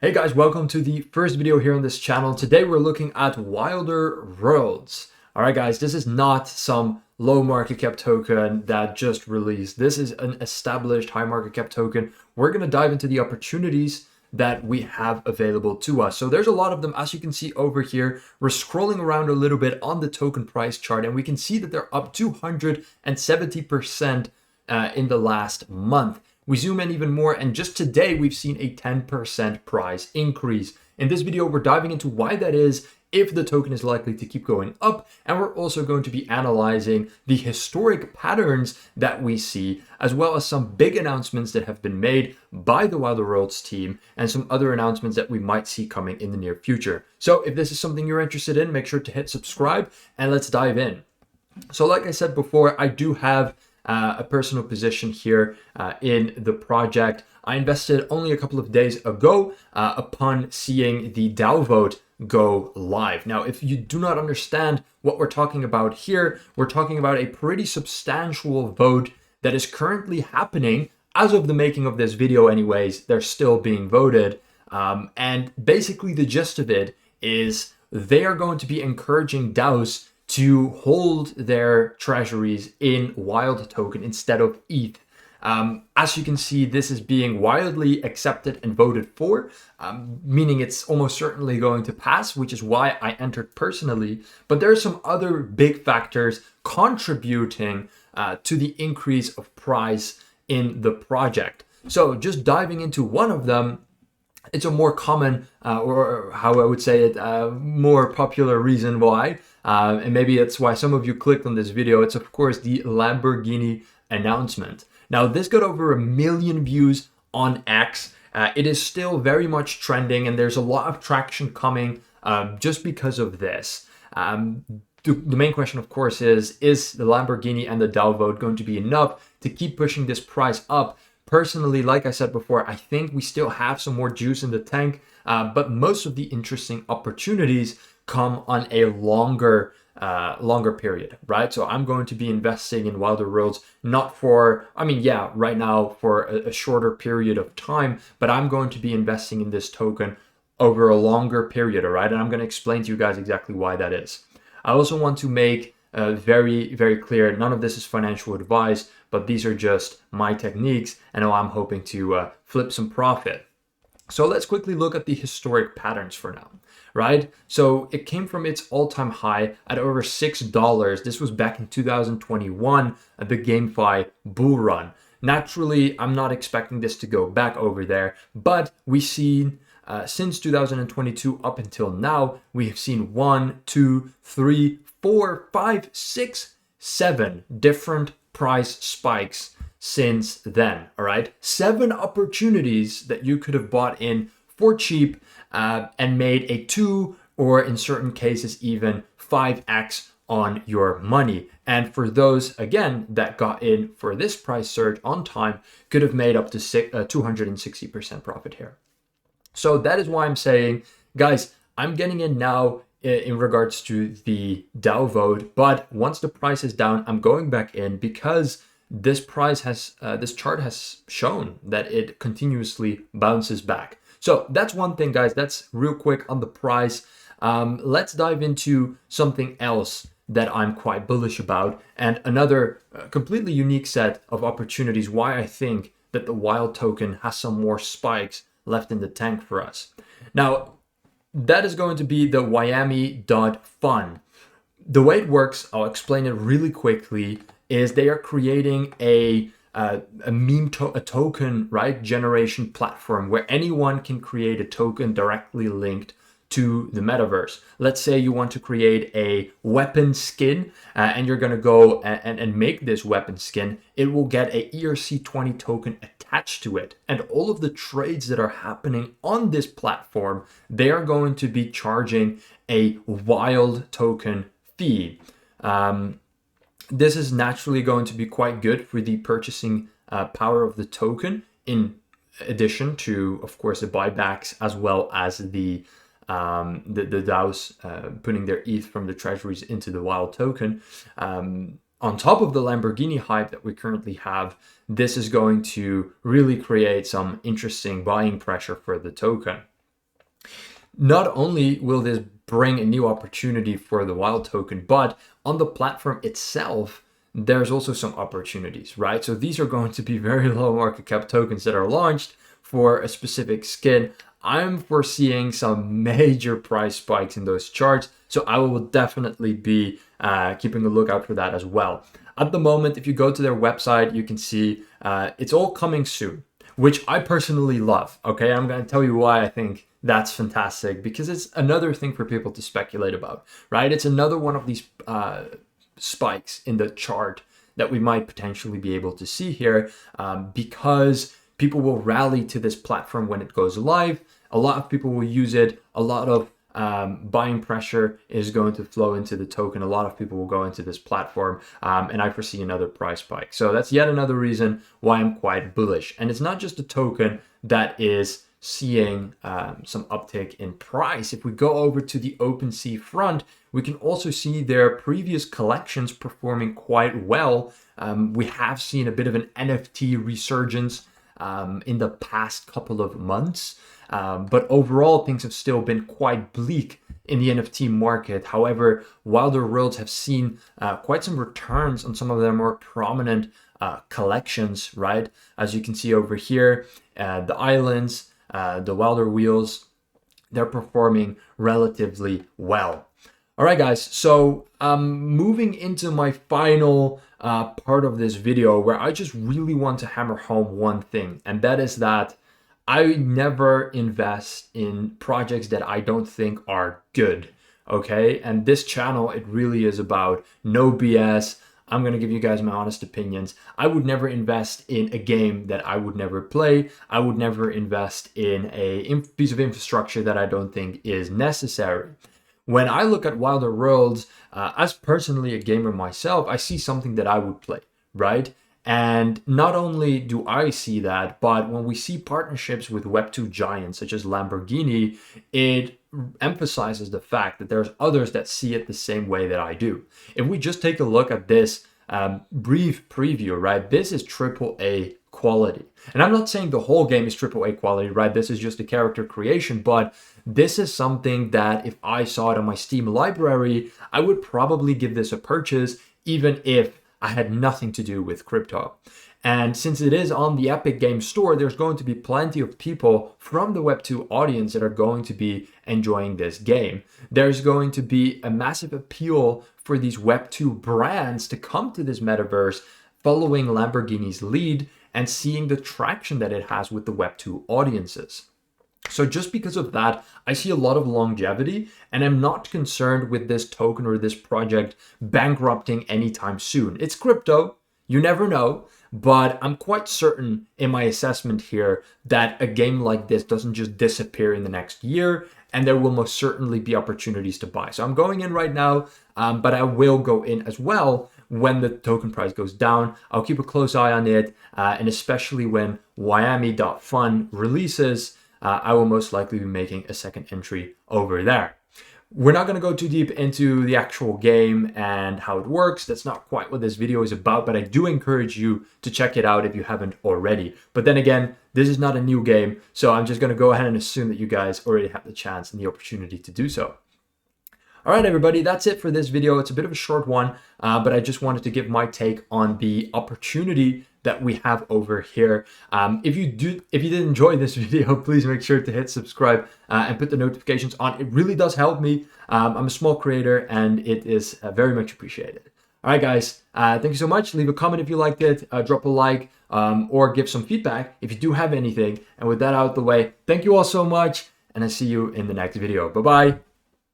Hey guys, welcome to the first video here on this channel. Today we're looking at Wilder Worlds. All right guys, this is not some low market cap token that just released. This is an established high market cap token. We're going to dive into the opportunities that we have available to us. So there's a lot of them, as you can see over here. We're scrolling around a little bit on the token price chart and we can see that they're up 270% in the last month. We zoom in even more, and just today we've seen a 10% price increase. In this video, we're diving into why that is, if the token is likely to keep going up, and we're also going to be analyzing the historic patterns that we see, as well as some big announcements that have been made by the Wilder Worlds team, and some other announcements that we might see coming in the near future. So if this is something you're interested in, make sure to hit subscribe, and let's dive in. So like I said before, I do have a personal position here in the project. I invested only a couple of days ago upon seeing the DAO vote go live. Now, if you do not understand what we're talking about here, we're talking about a pretty substantial vote that is currently happening as of the making of this video anyways. They're still being voted. And basically the gist of it is they are going to be encouraging DAOs to hold their treasuries in Wild token instead of ETH. As you can see, this is being widely accepted and voted for, meaning it's almost certainly going to pass, which is why I entered personally. But there are some other big factors contributing to the increase of price in the project. So just diving into one of them, it's a more common, or how I would say it, more popular reason why. And maybe that's why some of you clicked on this video. It's of course the Lamborghini announcement. Now this got over 1 million views on X. It is still very much trending and there's a lot of traction coming just because of this. The main question of course is the Lamborghini and the DAO vote going to be enough to keep pushing this price up? Personally, like I said before, I think we still have some more juice in the tank, but most of the interesting opportunities come on a longer period, right? So I'm going to be investing in Wilder Worlds, not for, right now for a shorter period of time, but I'm going to be investing in this token over a longer period, all right? And I'm going to explain to you guys exactly why that is. I also want to make very, very clear, none of this is financial advice, but these are just my techniques and how I'm hoping to flip some profit. So let's quickly look at the historic patterns for now, right? So it came from its all-time high at over $6. This was back in 2021 at the GameFi bull run. Naturally, I'm not expecting this to go back over there, but we see since 2022 up until now, we have seen 1, 2, 3, 4, 5, 6, 7 different price spikes since then. All right, 7 opportunities that you could have bought in for cheap and made a 2 or in certain cases even 5x on your money. And for those again that got in for this price surge on time, could have made up to 260% profit here. So that is why I'm saying, guys, I'm getting in now in regards to the DAO vote, but once the price is down, I'm going back in because this price has, this chart has shown that it continuously bounces back. So that's one thing, guys. That's real quick on the price. Let's dive into something else that I'm quite bullish about, and another completely unique set of opportunities why I think that the Wild token has some more spikes left in the tank for us. Now, that is going to be the wiami.fun. The way it works, I'll explain it really quickly, is they are creating a token, right, generation platform where anyone can create a token directly linked to the metaverse. Let's say you want to create a weapon skin and you're going to go and make this weapon skin. It will get a ERC20 token attached to it. And all of the trades that are happening on this platform, they are going to be charging a Wild token fee. This is naturally going to be quite good for the purchasing power of the token, in addition to, of course, the buybacks as well as the DAOs putting their ETH from the treasuries into the Wild token. On top of the Lamborghini hype that we currently have, this is going to really create some interesting buying pressure for the token. Not only will this bring a new opportunity for the wild token, but on the platform itself, there's also some opportunities, right? So these are going to be very low market cap tokens that are launched for a specific skin. I'm foreseeing some major price spikes in those charts, so I will definitely be keeping a lookout for that as well. At the moment, if you go to their website, you can see it's all coming soon, which I personally love. Okay, I'm going to tell you why I think that's fantastic, because it's another thing for people to speculate about, right? It's another one of these spikes in the chart that we might potentially be able to see here, because people will rally to this platform when it goes live. A lot of people will use it. A lot of buying pressure is going to flow into the token. A lot of people will go into this platform, and I foresee another price spike. So that's yet another reason why I'm quite bullish. And it's not just a token that is seeing some uptick in price. If we go over to the OpenSea front, we can also see their previous collections performing quite well. We have seen a bit of an NFT resurgence in the past couple of months. But overall, things have still been quite bleak in the NFT market. However, Wilder Worlds have seen quite some returns on some of their more prominent collections, right? As you can see over here, the islands, the Wilder Wheels, they're performing relatively well. All right, guys, so moving into my final part of this video, where I just really want to hammer home one thing, and that is that I never invest in projects that I don't think are good, okay? And this channel, it really is about no BS. I'm gonna give you guys my honest opinions. I would never invest in a game that I would never play. I would never invest in a piece of infrastructure that I don't think is necessary. When I look at Wilder Worlds, as personally a gamer myself, I see something that I would play, right? And not only do I see that, but when we see partnerships with Web2 giants such as Lamborghini, it emphasizes the fact that there's others that see it the same way that I do. If we just take a look at this brief preview, right, this is AAA quality. And I'm not saying the whole game is AAA quality, right? This is just a character creation, but this is something that if I saw it on my Steam library, I would probably give this a purchase, even if I had nothing to do with crypto. And since it is on the Epic Games Store, there's going to be plenty of people from the Web2 audience that are going to be enjoying this game. There's going to be a massive appeal for these Web2 brands to come to this metaverse, following Lamborghini's lead and seeing the traction that it has with the Web2 audiences. So just because of that, I see a lot of longevity, and I'm not concerned with this token or this project bankrupting anytime soon. It's crypto, you never know, but I'm quite certain in my assessment here that a game like this doesn't just disappear in the next year, and there will most certainly be opportunities to buy. So I'm going in right now, but I will go in as well when the token price goes down. I'll keep a close eye on it, and especially when wiami.fun releases, I will most likely be making a second entry over there. We're not going to go too deep into the actual game and how it works. That's not quite what this video is about, but I do encourage you to check it out if you haven't already. But then again, this is not a new game, so I'm just going to go ahead and assume that you guys already have the chance and the opportunity to do so. All right, everybody, that's it for this video. It's a bit of a short one, but I just wanted to give my take on the opportunity that we have over here. If you did enjoy this video, please make sure to hit subscribe and put the notifications on. It really does help me. I'm a small creator, and it is very much appreciated. All right, guys, thank you so much. Leave a comment if you liked it, drop a like, or give some feedback if you do have anything. And with that out of the way, thank you all so much, and I see you in the next video. Bye-bye.